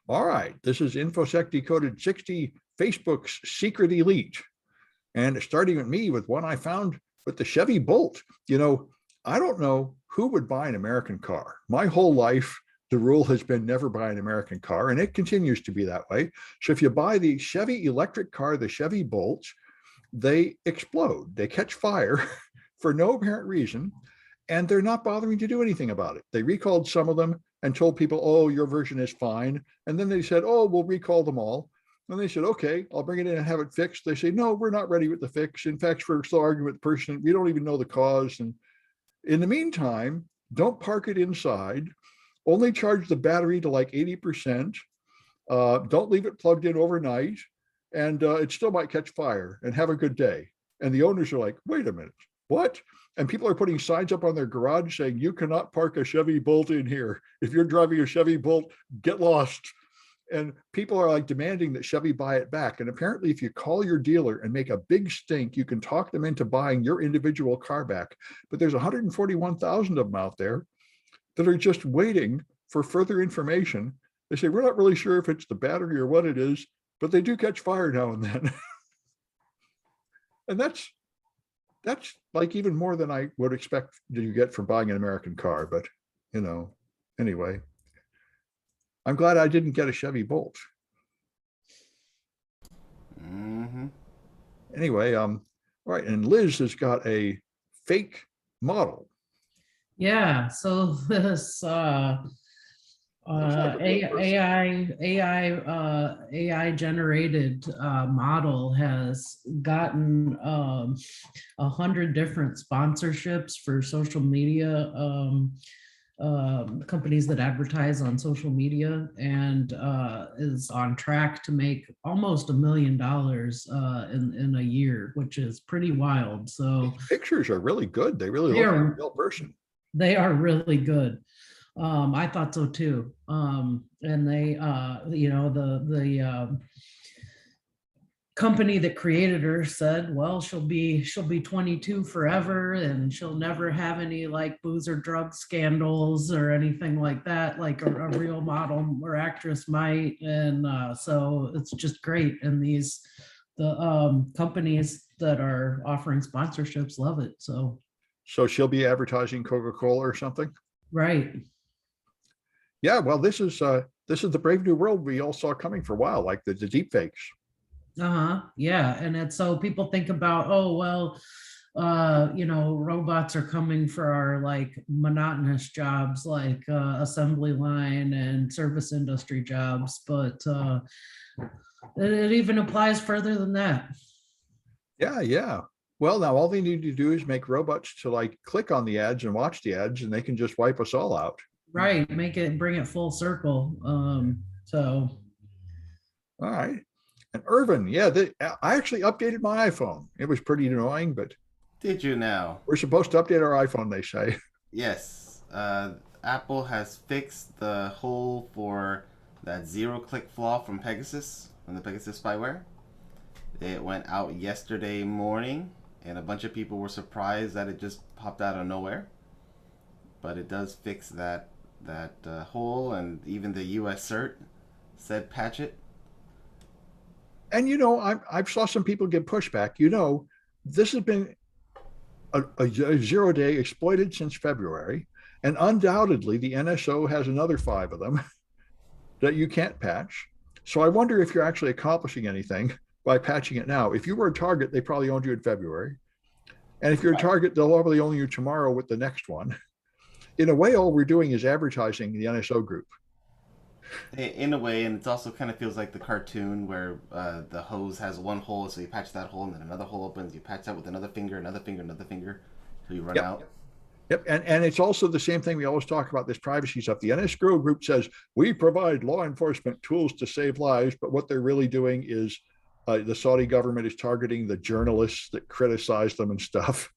All right, this is Infosec Decoded 60 Facebook's Secret Elite. And starting with me with one I found with the Chevy Bolt. I don't know who would buy an American car. My whole life, the rule has been never buy an American car, and it continues to be that way. So if you buy the Chevy electric car, the Chevy Bolts, they explode, they catch fire for no apparent reason, and they're not bothering to do anything about it. They recalled some of them and told people, oh, your version is fine. And then they said, oh, we'll recall them all. And they said, okay, I'll bring it in and have it fixed. They say, no, we're not ready with the fix. In fact, we're still arguing with the person. We don't even know the cause. And in the meantime, don't park it inside. Only charge the battery to like 80%. Don't leave it plugged in overnight. And it still might catch fire, and have a good day. And the owners are like, wait a minute, what? And people are putting signs up on their garage saying, you cannot park a Chevy Bolt in here. If you're driving a Chevy Bolt, get lost. And people are like demanding that Chevy buy it back. And apparently, if you call your dealer and make a big stink, you can talk them into buying your individual car back. But there's 141,000 of them out there that are just waiting for further information. They say, we're not really sure if it's the battery or what it is, but they do catch fire now and then. And that's like even more than I would expect you get from buying an American car. But, anyway. I'm glad I didn't get a Chevy Bolt. Anyway, right, and Liz has got a fake model. Yeah, so this AI generated model has gotten 100 different sponsorships for social media companies that advertise on social media, and is on track to make almost $1 million in a year, which is pretty wild. So these pictures are really good. They really look like a real person. They are really good. I thought so too. And they, the company that created her said, well, she'll be 22 forever, and she'll never have any like booze or drug scandals or anything like that, like a real model or actress might. And so it's just great. And the companies that are offering sponsorships love it. So she'll be advertising Coca-Cola or something. Right. Yeah, well, this is the brave new world we all saw coming for a while, like the deep fakes. Yeah. And it's so people think about, oh, well, robots are coming for our like monotonous jobs, like assembly line and service industry jobs, but it even applies further than that. Yeah. Well, now all they need to do is make robots to like click on the ads and watch the ads, and they can just wipe us all out. Right. Bring it full circle. So. All right. And Irvin, yeah, I actually updated my iPhone. It was pretty annoying, but. Did you now? We're supposed to update our iPhone, they say. Yes. Apple has fixed the hole for that zero-click flaw from Pegasus, from the Pegasus spyware. It went out yesterday morning, and a bunch of people were surprised that it just popped out of nowhere. But it does fix that hole, and even the US cert said patch it. And I've saw some people give pushback. This has been a 0-day exploited since February, and undoubtedly the NSO has another 5 of them that you can't patch. So I wonder if you're actually accomplishing anything by patching it now. If you were a target, they probably owned you in February. And if you're a target, they'll probably own you tomorrow with the next one. In a way, all we're doing is advertising the NSO group. In a way, and it also kind of feels like the cartoon where the hose has one hole, so you patch that hole, and then another hole opens, you patch that with another finger, till you run out. Yep, and it's also the same thing we always talk about, this privacy stuff. The NSO group says, we provide law enforcement tools to save lives, but what they're really doing is the Saudi government is targeting the journalists that criticize them and stuff.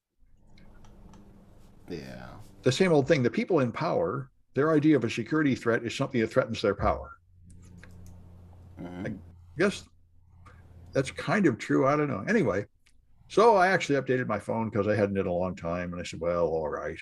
Yeah. The same old thing. The people in power, their idea of a security threat is something that threatens their power. I guess that's kind of true. I don't know. Anyway, so I actually updated my phone because I hadn't in a long time. And I said, well, all right.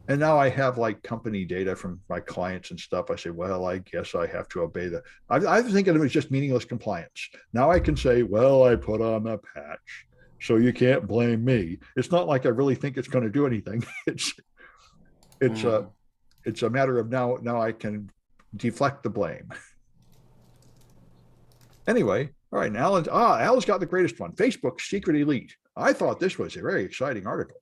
And now I have like company data from my clients and stuff. I say, well, I guess I have to obey the. I was thinking it was just meaningless compliance. Now I can say, well, I put on a patch, so you can't blame me. It's not like I really think it's going to do anything. It's a Mm. it's a matter of now I can deflect the blame. Anyway, all right, now Alan's got the greatest one. Facebook secret elite. I thought this was a very exciting article.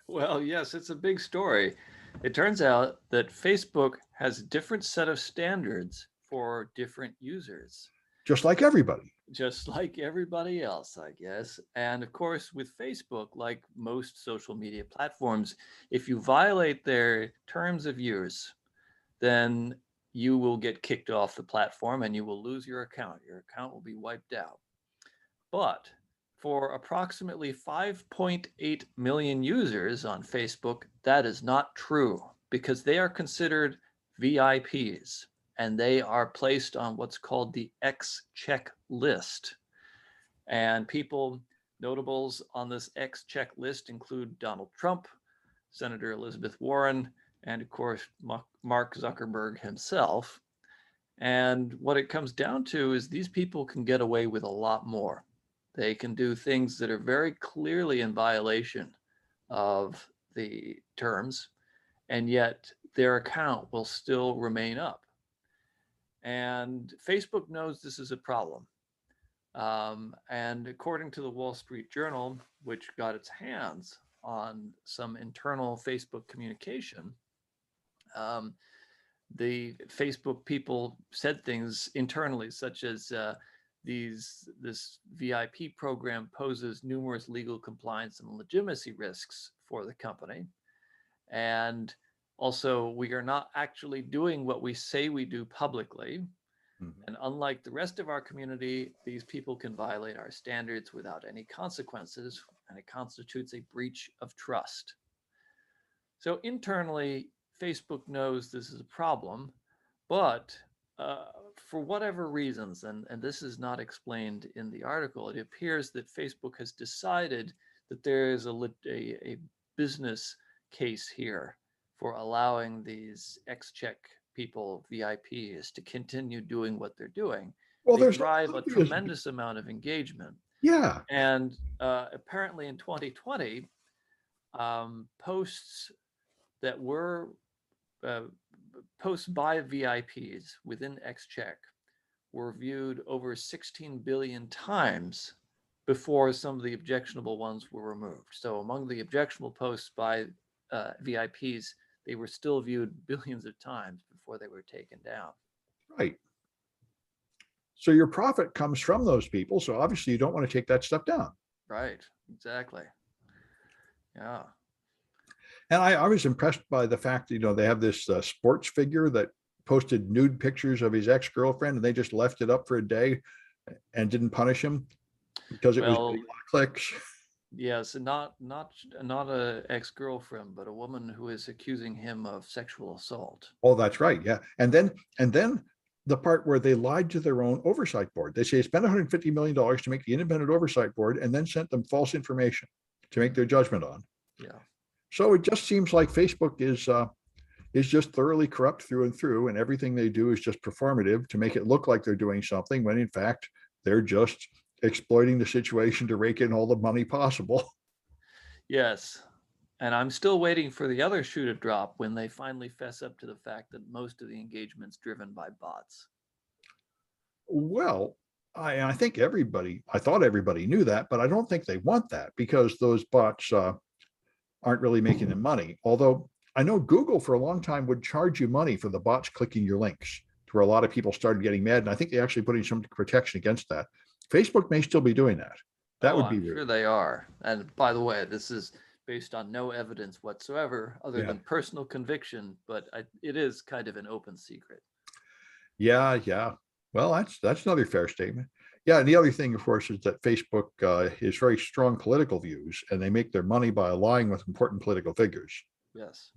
Well, yes, it's a big story. It turns out that Facebook has a different set of standards for different users, Just like everybody. just like everybody else, I guess. And of course, with Facebook, like most social media platforms, if you violate their terms of use, then you will get kicked off the platform and you will lose your account. Your account will be wiped out. But for approximately 5.8 million users on Facebook, that is not true because they are considered VIPs and they are placed on what's called the X-check list. And people, notables on this X-check list include Donald Trump, Senator Elizabeth Warren, and of course, Mark Zuckerberg himself. And what it comes down to is these people can get away with a lot more. They can do things that are very clearly in violation of the terms, and yet their account will still remain up. And Facebook knows this is a problem. And according to the Wall Street Journal, which got its hands on some internal Facebook communication, the Facebook people said things internally, such as this VIP program poses numerous legal compliance and legitimacy risks for the company. And also, we are not actually doing what we say we do publicly. Mm-hmm. And unlike the rest of our community, these people can violate our standards without any consequences, and it constitutes a breach of trust. So internally, Facebook knows this is a problem, but for whatever reasons, and this is not explained in the article, it appears that Facebook has decided that there is a business case here for allowing these X-check people, VIPs, to continue doing what they're doing. Well, they drive a tremendous amount of engagement. Yeah. And apparently in 2020, posts that were posts by VIPs within X-check were viewed over 16 billion times before some of the objectionable ones were removed. So among the objectionable posts by VIPs, they were still viewed billions of times before they were taken down. Right. So your profit comes from those people. So obviously you don't want to take that stuff down. Right, exactly. Yeah. And I was impressed by the fact that, they have this sports figure that posted nude pictures of his ex-girlfriend, and they just left it up for a day and didn't punish him because it was getting a lot of clicks. Yes, not a ex-girlfriend, but a woman who is accusing him of sexual assault. Oh, that's right. Yeah. And then the part where they lied to their own oversight board. They say spent $150 million to make the independent oversight board and then sent them false information to make their judgment on. Yeah. So it just seems like Facebook is just thoroughly corrupt through and through, and everything they do is just performative to make it look like they're doing something when in fact they're just exploiting the situation to rake in all the money possible. Yes. And I'm still waiting for the other shoe to drop when they finally fess up to the fact that most of the engagement's driven by bots. Well, I thought everybody knew that, but I don't think they want that because those bots aren't really making them money. Although I know Google for a long time would charge you money for the bots clicking your links, to where a lot of people started getting mad. And I think they actually put in some protection against that. Facebook may still be doing that. That would be weird. Sure they are. And by the way, this is based on no evidence whatsoever other than personal conviction, but it is kind of an open secret. Yeah. Well, that's another fair statement. Yeah, and the other thing, of course, is that Facebook is very strong political views, and they make their money by allying with important political figures. Yes.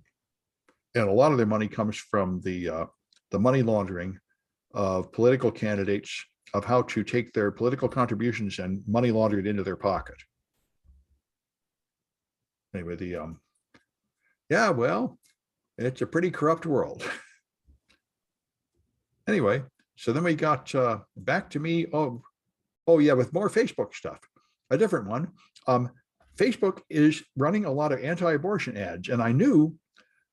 And a lot of their money comes from the money laundering of political candidates, of how to take their political contributions and money launder it into their pocket. Anyway, It's a pretty corrupt world. Anyway, so then we got back to me. Oh yeah, with more Facebook stuff, a different one. Facebook is running a lot of anti-abortion ads, and I knew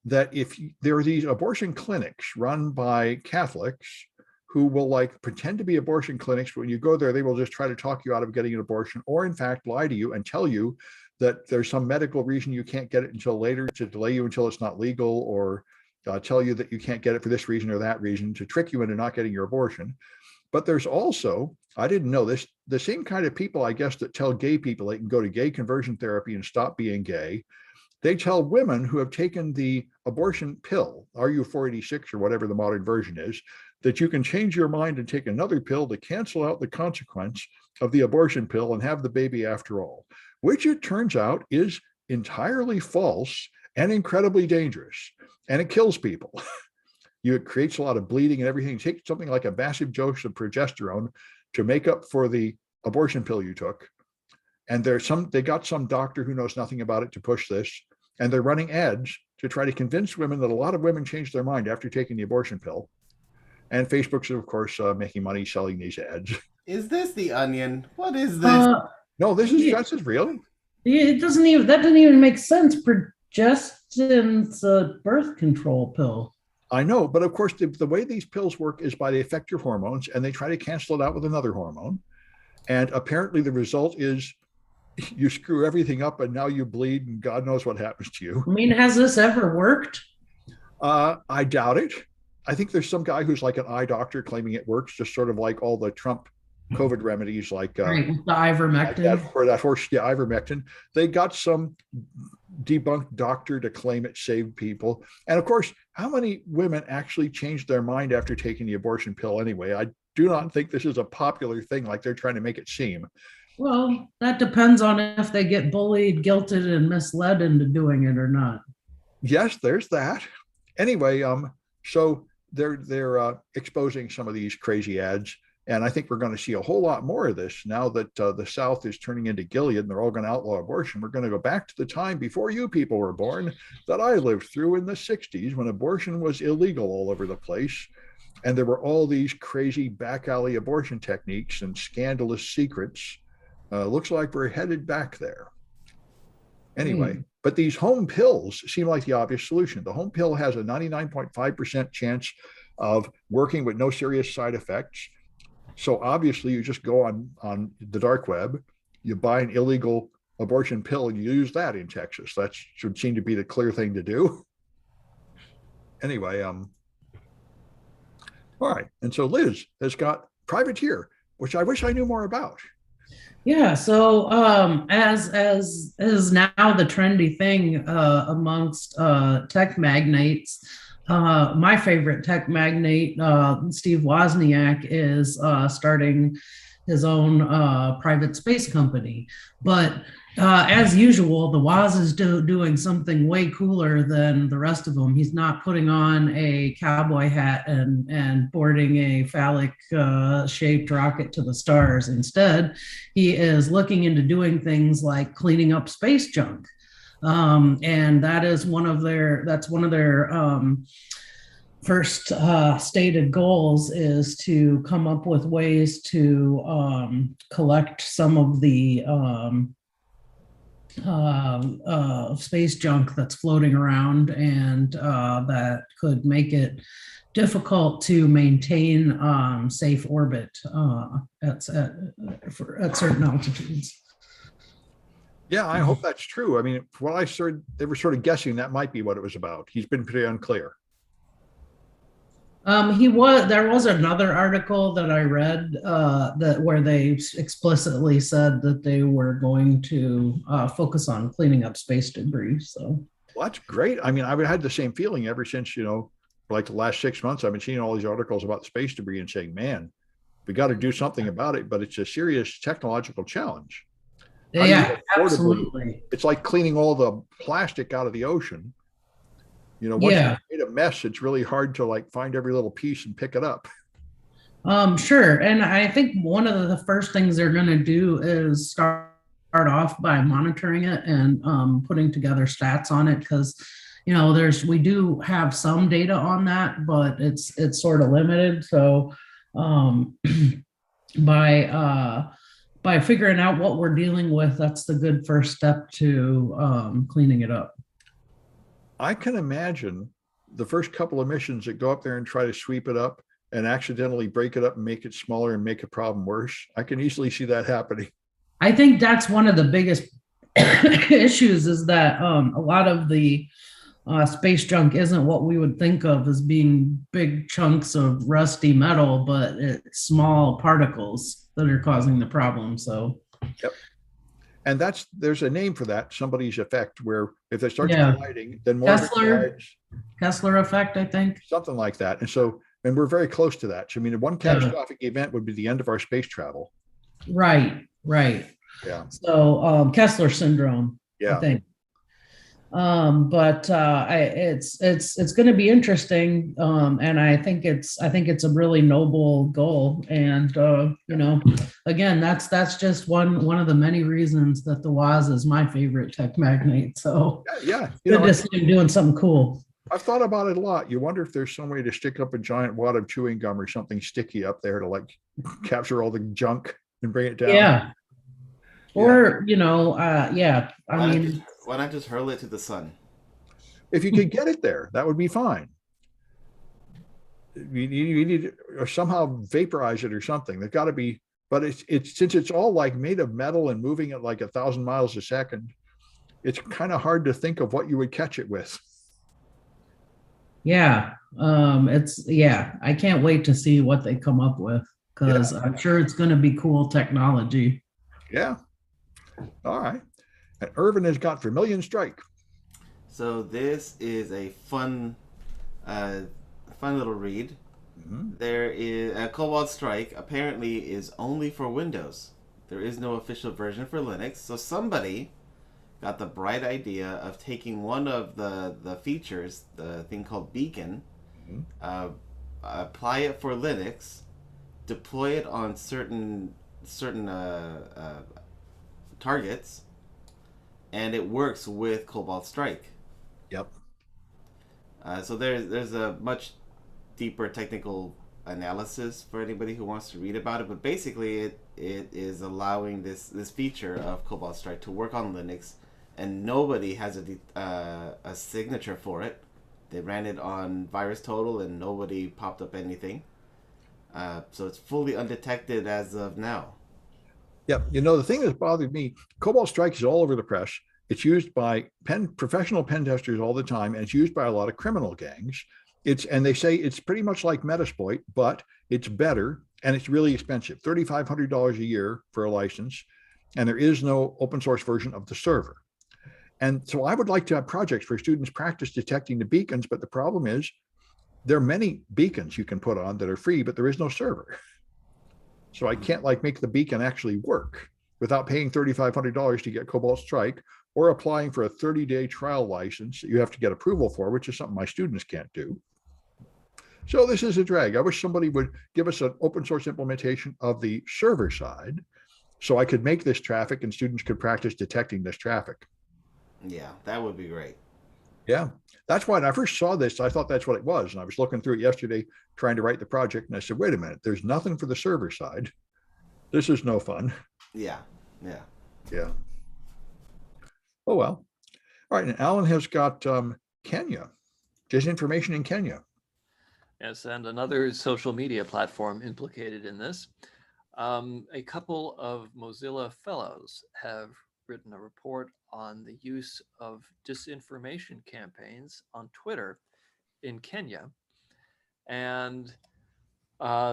that if there are these abortion clinics run by Catholics who will like pretend to be abortion clinics, but when you go there, they will just try to talk you out of getting an abortion, or in fact lie to you and tell you that there's some medical reason you can't get it until later, to delay you until it's not legal, or tell you that you can't get it for this reason or that reason to trick you into not getting your abortion. But there's also, I didn't know this, the same kind of people, I guess, that tell gay people they can go to gay conversion therapy and stop being gay. They tell women who have taken the abortion pill, RU486 or whatever the modern version is, that you can change your mind and take another pill to cancel out the consequence of the abortion pill and have the baby after all, which it turns out is entirely false and incredibly dangerous. And it kills people. It creates a lot of bleeding and everything. Take something like a massive dose of progesterone to make up for the abortion pill you took. And they got some doctor who knows nothing about it to push this. And they're running ads to try to convince women that a lot of women change their mind after taking the abortion pill. And Facebook's, of course, making money selling these ads. Is this The Onion? What is this? No, this is real. It doesn't even, that doesn't even make sense. Progestin's a birth control pill. I know, but of course, the way these pills work is by they affect your hormones and they try to cancel it out with another hormone. And apparently the result is you screw everything up and now you bleed and God knows what happens to you. I mean, has this ever worked? I doubt it. I think there's some guy who's like an eye doctor claiming it works, just sort of like all the Trump COVID remedies, like Right, the ivermectin. that horse, yeah, ivermectin. They got some debunked doctor to claim it saved people. And of course, how many women actually changed their mind after taking the abortion pill anyway? I do not think this is a popular thing like they're trying to make it seem. Well, that depends on if they get bullied, guilted, and misled into doing it or not. Yes, there's that. Anyway, so they're exposing some of these crazy ads. And I think we're going to see a whole lot more of this now that the South is turning into Gilead and they're all going to outlaw abortion. We're going to go back to the time before you people were born that I lived through in the 60s when abortion was illegal all over the place. And there were all these crazy back alley abortion techniques and scandalous secrets. Looks like we're headed back there. Anyway, but these home pills seem like the obvious solution. The home pill has a 99.5% chance of working with no serious side effects. So obviously you just go on the dark web, you buy an illegal abortion pill and you use that in Texas. That should seem to be the clear thing to do. Anyway, all right. And so Liz has got Privateer, which I wish I knew more about. Yeah, so as is now the trendy thing amongst tech magnates, my favorite tech magnate, Steve Wozniak, is starting his own private space company. But as usual, the Woz is doing something way cooler than the rest of them. He's not putting on a cowboy hat and boarding a phallic shaped rocket to the stars. Instead, he is looking into doing things like cleaning up space junk. And that's one of their first stated goals, is to come up with ways to collect some of the space junk that's floating around, and that could make it difficult to maintain safe orbit at certain altitudes. Yeah, I hope that's true. I mean, what I heard, they were sort of guessing that might be what it was about. He's been pretty unclear. There was another article that I read where they explicitly said that they were going to focus on cleaning up space debris. So well, that's great. I mean, I've had the same feeling ever since, like the last 6 months, I've been seeing all these articles about space debris and saying, man, we got to do something about it, but it's a serious technological challenge. Yeah, absolutely. It's like cleaning all the plastic out of the ocean. Once you've made a mess, it's really hard to like find every little piece and pick it up. Sure. And I think one of the first things they're going to do is start off by monitoring it and putting together stats on it, because you know, we do have some data on that, but it's sort of limited. So um, by figuring out what we're dealing with, that's the good first step to cleaning it up. I can imagine the first couple of missions that go up there and try to sweep it up and accidentally break it up and make it smaller and make a problem worse. I can easily see that happening. I think that's one of the biggest issues is that a lot of the space junk isn't what we would think of as being big chunks of rusty metal, but it's small particles that are causing the problem. So, yep. And there's a name for that, somebody's effect, where if they start colliding, then more Kessler effect, I think. Something like that. And we're very close to that. So, I mean, one catastrophic event would be the end of our space travel. Right. Yeah. So Kessler syndrome, I think. But it's going to be interesting, and I think it's a really noble goal. And you know, again, that's just one of the many reasons that the Woz is my favorite tech magnate. So yeah, good to see him doing something cool. I've thought about it a lot. You wonder if there's some way to stick up a giant wad of chewing gum or something sticky up there to like capture all the junk and bring it down. Yeah. Or, you know, why not just hurl it to the sun? If you could get it there, that would be fine. You need to somehow vaporize it or something. There's got to be, but it's since it's all like made of metal and moving at like 1,000 miles a second, it's kind of hard to think of what you would catch it with. Yeah. I can't wait to see what they come up with, because I'm sure it's going to be cool technology. Yeah. All right. And Irvin has got Vermilion Strike. So this is a fun little read. Mm-hmm. There is a Cobalt Strike apparently is only for Windows. There is no official version for Linux. So somebody got the bright idea of taking one of the features, the thing called Beacon, apply it for Linux, deploy it on certain targets, and it works with Cobalt Strike. Yep. So there's a much deeper technical analysis for anybody who wants to read about it, but basically it is allowing this feature of Cobalt Strike to work on Linux, and nobody has a signature for it. They ran it on VirusTotal and nobody popped up anything. So it's fully undetected as of now. Yeah, you know, the thing that's bothered me, Cobalt Strike is all over the press. It's used by professional pen testers all the time, and it's used by a lot of criminal gangs. And they say it's pretty much like Metasploit, but it's better and it's really expensive, $3,500 a year for a license, and there is no open source version of the server. And so I would like to have projects where students practice detecting the beacons, but the problem is there are many beacons you can put on that are free, but there is no server. So I can't like make the beacon actually work without paying $3,500 to get Cobalt Strike, or applying for a 30-day trial license that you have to get approval for, which is something my students can't do. So this is a drag. I wish somebody would give us an open source implementation of the server side so I could make this traffic and students could practice detecting this traffic. Yeah, that would be great. Yeah, that's why when I first saw this, I thought that's what it was. And I was looking through it yesterday, trying to write the project. And I said, wait a minute, there's nothing for the server side. This is no fun. Yeah. Oh, well. All right. And Alan has got Kenya, disinformation in Kenya. Yes, and another social media platform implicated in this. A couple of Mozilla fellows have written a report on the use of disinformation campaigns on Twitter in Kenya. And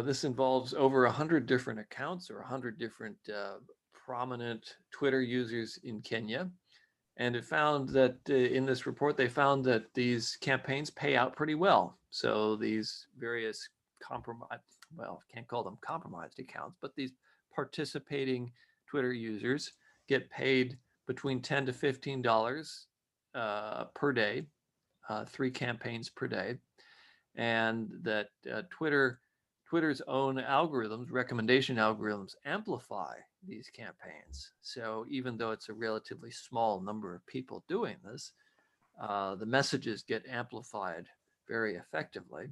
this involves over 100 different accounts or 100 different prominent Twitter users in Kenya. And it found that in this report, they found that these campaigns pay out pretty well. So these various can't call them compromised accounts, but these participating Twitter users get paid between $10 to $15 per day, 3 campaigns per day. And that Twitter's own algorithms, recommendation algorithms, amplify these campaigns. So even though it's a relatively small number of people doing this, the messages get amplified very effectively.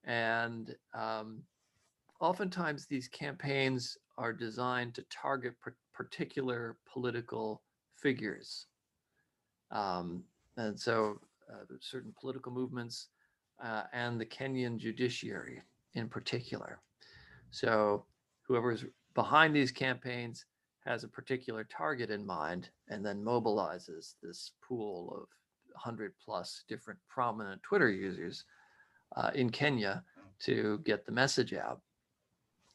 And oftentimes these campaigns are designed to target particular political figures. And so certain political movements and the Kenyan judiciary in particular. So whoever's behind these campaigns has a particular target in mind and then mobilizes this pool of 100 plus different prominent Twitter users in Kenya to get the message out.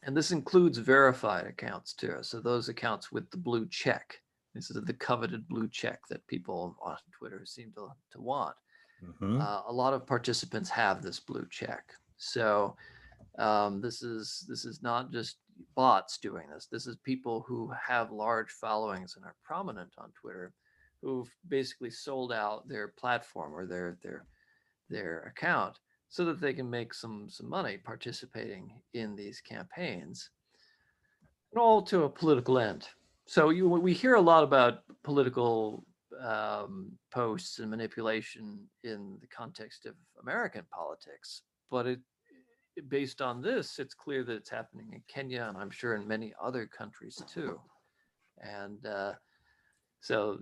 And this includes verified accounts too. So those accounts with the blue check. This is the coveted blue check that people on Twitter seem to want. Mhm. A lot of participants have this blue check. So this is not just bots doing this. This is people who have large followings and are prominent on Twitter, who've basically sold out their platform or their account so that they can make some money participating in these campaigns, and all to a political end. So we hear a lot about political posts and manipulation in the context of American politics, but based on this, it's clear that it's happening in Kenya, and I'm sure in many other countries too. And so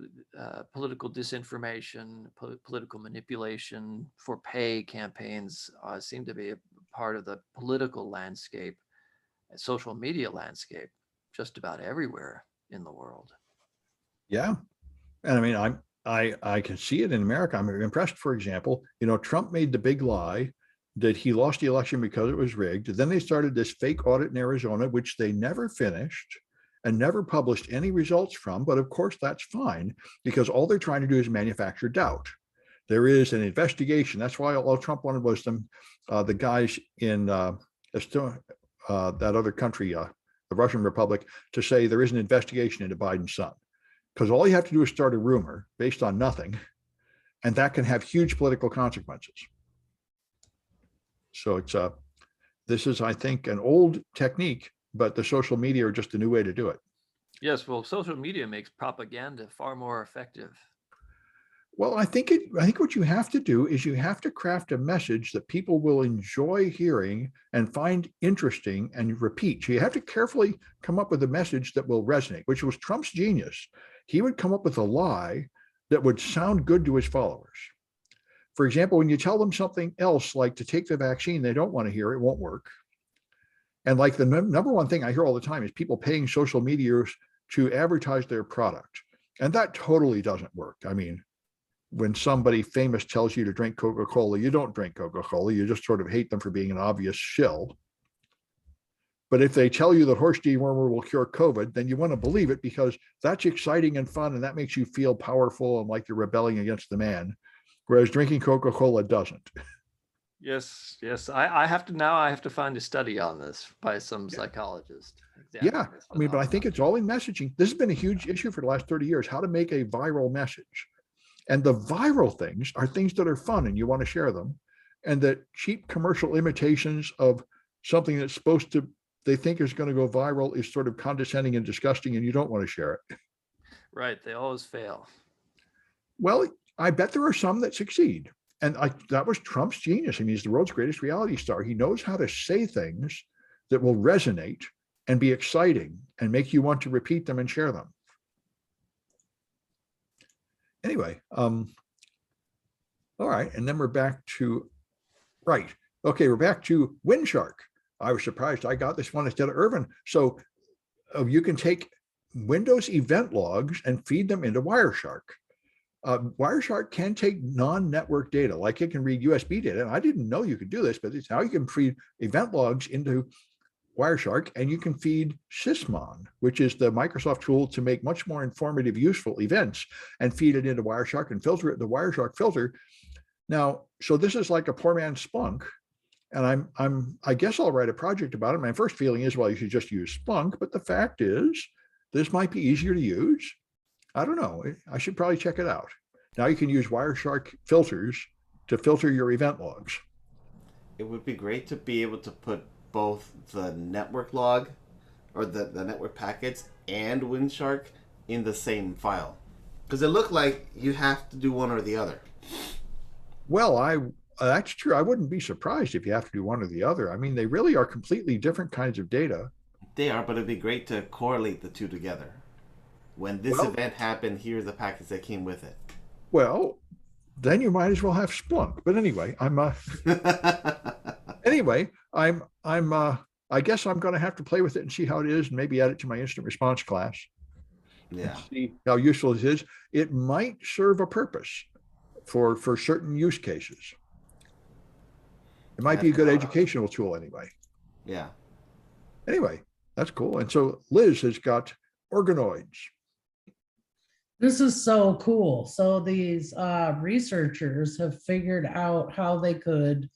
political disinformation, political manipulation for pay campaigns seem to be a part of the political landscape, social media landscape, just about everywhere in the world. Yeah. And I mean, I can see it in America. I'm impressed, for example, Trump made the big lie that he lost the election because it was rigged. Then they started this fake audit in Arizona, which they never finished and never published any results from. But of course, that's fine, because all they're trying to do is manufacture doubt. There is an investigation. That's why all Trump wanted was the guys in that other country, the Russian Republic, to say there is an investigation into Biden's son. Because all you have to do is start a rumor based on nothing, and that can have huge political consequences. So this is, I think, an old technique, but the social media are just a new way to do it. Yes, well, social media makes propaganda far more effective. Well, I think what you have to do is you have to craft a message that people will enjoy hearing and find interesting and repeat. So you have to carefully come up with a message that will resonate, which was Trump's genius. He would come up with a lie that would sound good to his followers. For example, when you tell them something else, like to take the vaccine, they don't want to hear, it won't work. And like the number one thing I hear all the time is people paying social media to advertise their product. And that totally doesn't work. I mean, when somebody famous tells you to drink Coca-Cola, you don't drink Coca-Cola. You just sort of hate them for being an obvious shill. But if they tell you that horse dewormer will cure COVID, then you want to believe it, because that's exciting and fun, and that makes you feel powerful and like you're rebelling against the man. Whereas drinking Coca-Cola doesn't. Yes. I have to find a study on this by some psychologist. Yeah, I mean, but I think it's all in messaging. This has been a huge issue for the last 30 years, how to make a viral message. And the viral things are things that are fun and you want to share them. And that cheap commercial imitations of something that's they think is going to go viral is sort of condescending and disgusting, and you don't want to share it. Right, they always fail. Well, I bet there are some that succeed. And that was Trump's genius. I mean, he's the world's greatest reality star. He knows how to say things that will resonate and be exciting and make you want to repeat them and share them. Anyway, all right. And then we're back to, we're back to Windshark. I was surprised I got this one instead of Irvin. So you can take Windows event logs and feed them into Wireshark. Wireshark can take non-network data, like it can read USB data. And I didn't know you could do this, but it's how you can feed event logs into Wireshark, and you can feed Sysmon, which is the Microsoft tool to make much more informative, useful events, and feed it into Wireshark and filter it in the Wireshark filter. Now, so this is like a poor man's Splunk, and I guess I'll write a project about it. My first feeling is, well, you should just use Splunk, but the fact is, this might be easier to use. I don't know. I should probably check it out. Now you can use Wireshark filters to filter your event logs. It would be great to be able to put both the network log or the network packets and Windshark in the same file, because it looked like you have to do one or the other. Well, that's true. I wouldn't be surprised if you have to do one or the other. I mean, they really are completely different kinds of data. They are, but it'd be great to correlate the two together. When this Well, event happened, here's the packets that came with it. well, then you might as well have Splunk. But anyway, I guess I'm going to have to play with it and see how it is, and maybe add it to my instant response class and Yeah. see how useful it is. It might serve a purpose for certain use cases. It might be a good educational tool anyway. Yeah. Anyway, that's cool. And so Liz has got organoids. This is so cool. So these researchers have figured out how they could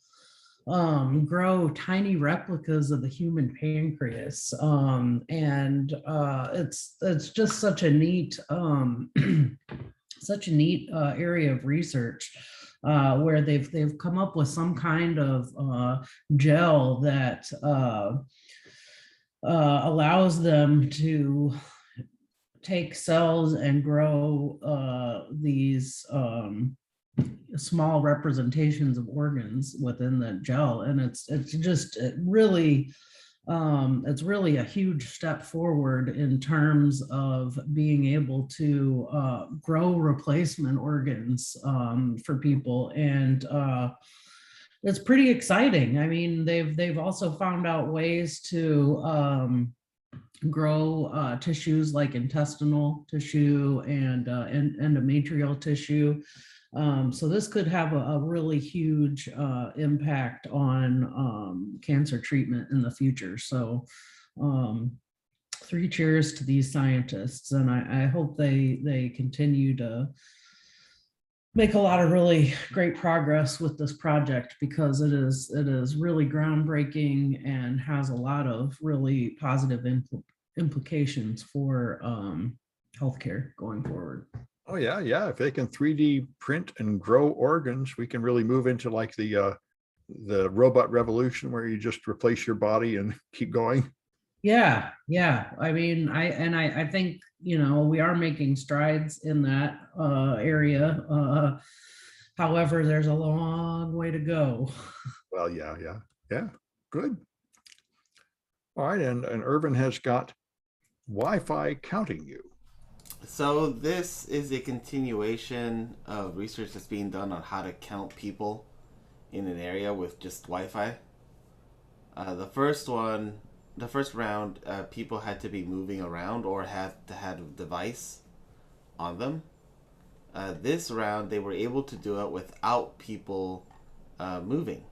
grow tiny replicas of the human pancreas. And it's just such a neat such a neat area of research where they've come up with some kind of gel that allows them to take cells and grow these small representations of organs within the gel, and it's really a huge step forward in terms of being able to grow replacement organs for people, and it's pretty exciting. I mean, they've also found out ways to grow tissues like intestinal tissue and endometrial tissue. So this could have a really huge impact on cancer treatment in the future. So 3 cheers to these scientists, and I hope they continue to make a lot of really great progress with this project, because it is really groundbreaking and has a lot of really positive implications for healthcare going forward. Oh yeah, yeah. If they can 3D print and grow organs, we can really move into like the robot revolution where you just replace your body and keep going. Yeah. I mean, I think, we are making strides in that area. However, there's a long way to go. Well, yeah. Good. All right, and Irvin has got Wi-Fi counting you. So this is a continuation of research that's being done on how to count people in an area with just Wi-Fi. The first round, people had to be moving around or had to have a device on them. This round, they were able to do it without people moving.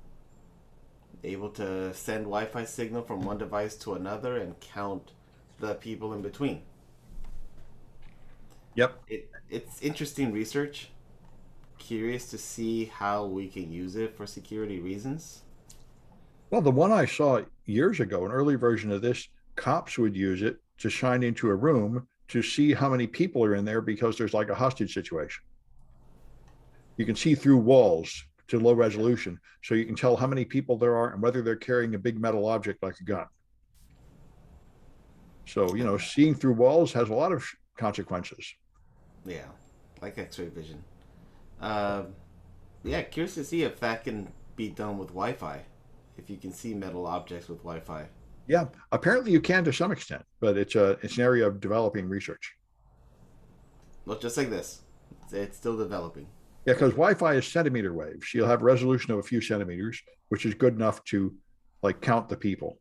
Able to send Wi-Fi signal from one device to another and count the people in between. Yep. It's interesting research. Curious to see how we can use it for security reasons. Well, the one I saw years ago, an early version of this, cops would use it to shine into a room to see how many people are in there because there's like a hostage situation. You can see through walls to low resolution, so you can tell how many people there are and whether they're carrying a big metal object like a gun. So, seeing through walls has a lot of consequences. Yeah, like X-ray vision. Yeah, curious to see if that can be done with Wi-Fi. If you can see metal objects with Wi-Fi. Yeah, apparently you can to some extent, but it's an area of developing research. Well, just like this, it's still developing. Yeah, because Wi-Fi is centimeter waves. You'll have resolution of a few centimeters, which is good enough to like count the people.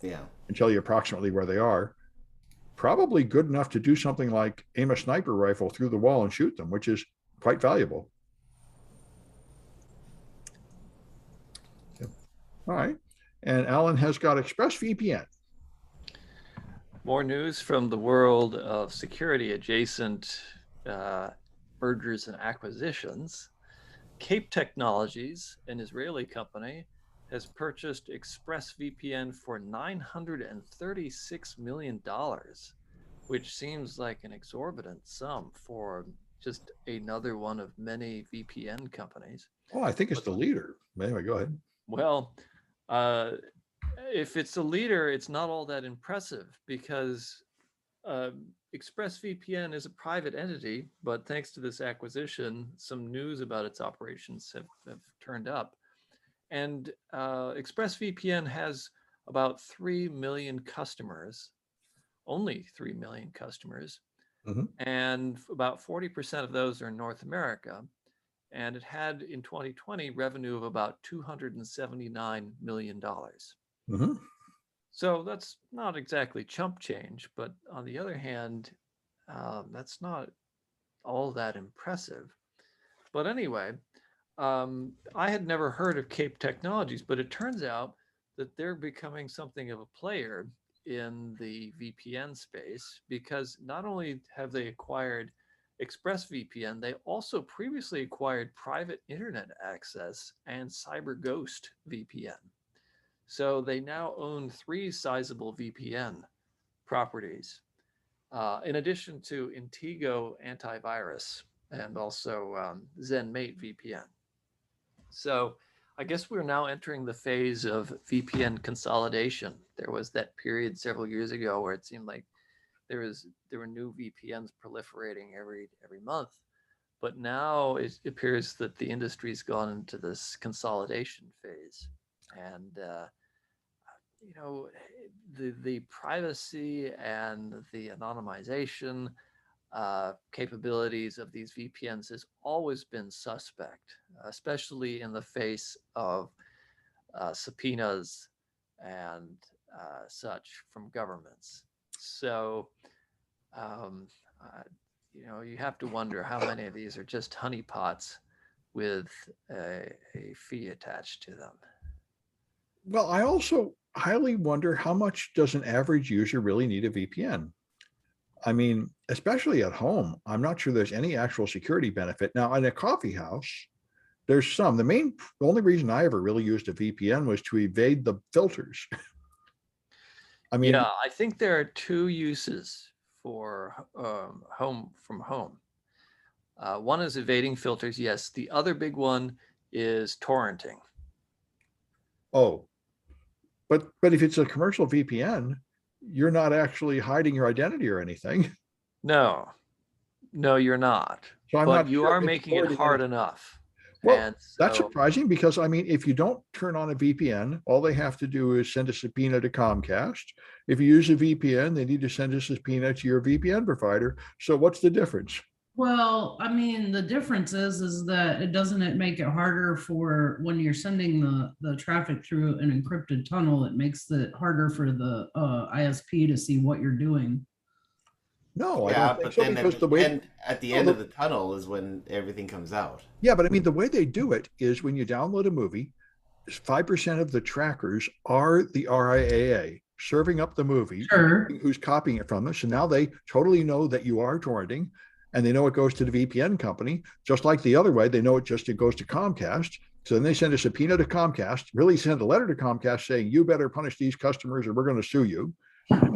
Yeah. And tell you approximately where they are. Probably good enough to do something like aim a sniper rifle through the wall and shoot them, which is quite valuable. Yep. All right. And Alan has got ExpressVPN. More news from the world of security adjacent mergers and acquisitions. Cape Technologies, an Israeli company, has purchased ExpressVPN for $936 million, which seems like an exorbitant sum for just another one of many VPN companies. Oh, I think it's the leader. Anyway, go ahead. Well, if it's the leader, it's not all that impressive because ExpressVPN is a private entity, but thanks to this acquisition, some news about its operations have turned up. And ExpressVPN has about 3 million customers, only 3 million customers, Mhm. and about 40% of those are in North America. And it had in 2020 revenue of about $279 million. Mhm. So that's not exactly chump change, but on the other hand, that's not all that impressive. But anyway, I had never heard of Cape Technologies, but it turns out that they're becoming something of a player in the VPN space, because not only have they acquired ExpressVPN, they also previously acquired private internet access and CyberGhost VPN. So they now own 3 sizable VPN properties, in addition to Intego antivirus and also ZenMate VPN. So I guess we're now entering the phase of VPN consolidation. There was that period several years ago where it seemed like there were new VPNs proliferating every month, but now it appears that the industry's gone into this consolidation phase, and you know, the privacy and the anonymization capabilities of these VPNs has always been suspect, especially in the face of subpoenas and such from governments. So, you know, you have to wonder how many of these are just honeypots with a fee attached to them. Well, I also highly wonder how much does an average user really need a VPN? I mean, especially at home, I'm not sure there's any actual security benefit. Now, in a coffee house, there's some. The only reason I ever really used a VPN was to evade the filters. I mean, Yeah, I think there are 2 uses for home from home. One is evading filters, yes. The other big one is torrenting. oh, but if it's a commercial VPN, you're not actually hiding your identity or anything. No, you're not. So I'm But not you sure are it's making it forwarding hard anything. enough. Well, And that's so, surprising because I mean, if you don't turn on a VPN, all they have to do is send a subpoena to Comcast. If you use a VPN, they need to send a subpoena to your VPN provider. So what's the difference? Well, I mean, the difference is that it make it harder for when you're sending the traffic through an encrypted tunnel, it makes it harder for the ISP to see what you're doing. No, I don't Yeah, think but so then because the way, at the no, end of the tunnel is when everything comes out. yeah, but I mean, the way they do it is when you download a movie, 5% of the trackers are the RIAA serving up the movie, Sure. who's copying it from us. So now they totally know that you are torrenting and they know it goes to the VPN company, just like the other way. They know it goes to Comcast. So then they send a subpoena to Comcast, really send a letter to Comcast saying, you better punish these customers or we're going to sue you.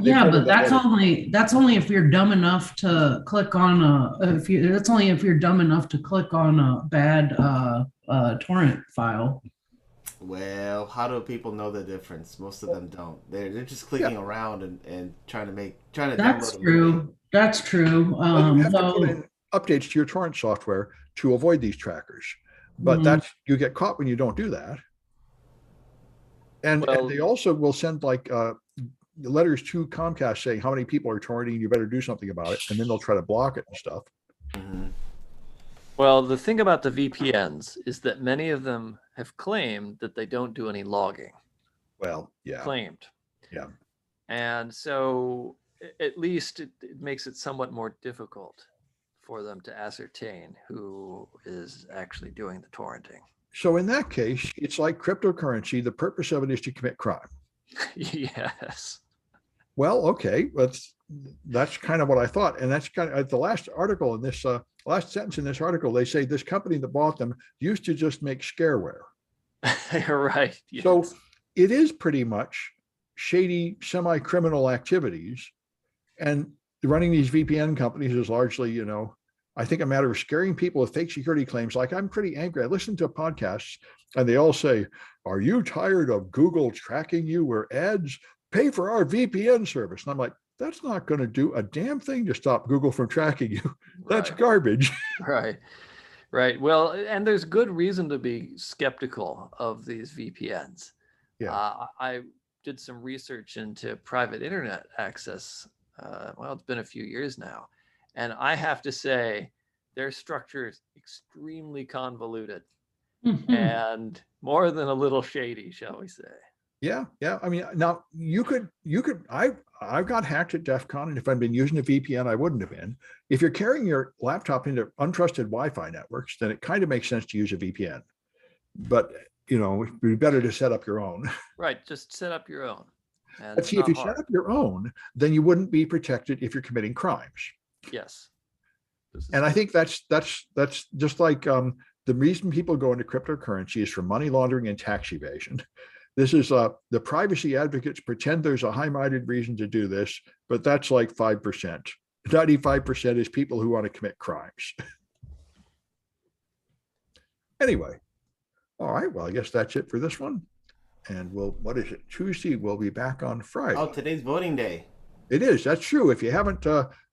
Yeah, but that's only if you're dumb enough to click on that's only if you're dumb enough to click on a bad torrent file. Well, how do people know the difference? Most of them don't. They're just clicking around and trying to That's download a movie. true. That's true. Well, you have to put in updates to your torrent software to avoid these trackers. But you get caught when you don't do that. And they also will send like letters to Comcast saying how many people are torrenting, you better do something about it. And then they'll try to block it and stuff. Mm-hmm. well, the thing about the VPNs is that many of them have claimed that they don't do any logging. Well, yeah. Claimed. Yeah. And so at least it makes it somewhat more difficult for them to ascertain who is actually doing the torrenting. So in that case, it's like cryptocurrency. The purpose of it is to commit crime. Yes. Well, okay, that's kind of what I thought. And that's kind of the last article in this, last sentence in this article, they say this company that bought them used to just make scareware. You're right. Yes. So it is pretty much shady, semi-criminal activities. And running these VPN companies is largely, you know, I think a matter of scaring people with fake security claims. Like I'm pretty angry. I listen to podcasts and they all say, are you tired of Google tracking you or ads? Pay for our VPN service. And I'm like, that's not going to do a damn thing to stop Google from tracking you. That's Right. garbage. Right. Right. Well, and there's good reason to be skeptical of these VPNs. Yeah. I did some research into private internet access. Well, it's been a few years now. And I have to say, their structure is extremely convoluted Mhm. and more than a little shady, shall we say. Yeah, yeah. I mean, now I've got hacked at DEF CON, and if I'd been using a VPN, I wouldn't have been. If you're carrying your laptop into untrusted Wi-Fi networks, then it kind of makes sense to use a VPN. But it'd be better to set up your own. Right. Just set up your own. And But it's see, if not you hard. set up your own, then you wouldn't be protected if you're committing crimes. Yes. This is And I true. think that's just like the reason people go into cryptocurrency is for money laundering and tax evasion. This is the privacy advocates pretend there's a high-minded reason to do this, but that's like 5%. 95% is people who want to commit crimes. Anyway, all right. Well, I guess that's it for this one. And what is it? Tuesday, we'll be back on Friday. Oh, today's voting day. It is. That's true. If you haven't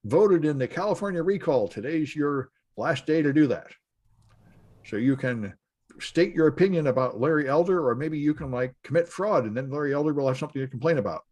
voted in the California recall, today's your last day to do that. So you can state your opinion about Larry Elder, or maybe you can commit fraud, and then Larry Elder will have something to complain about.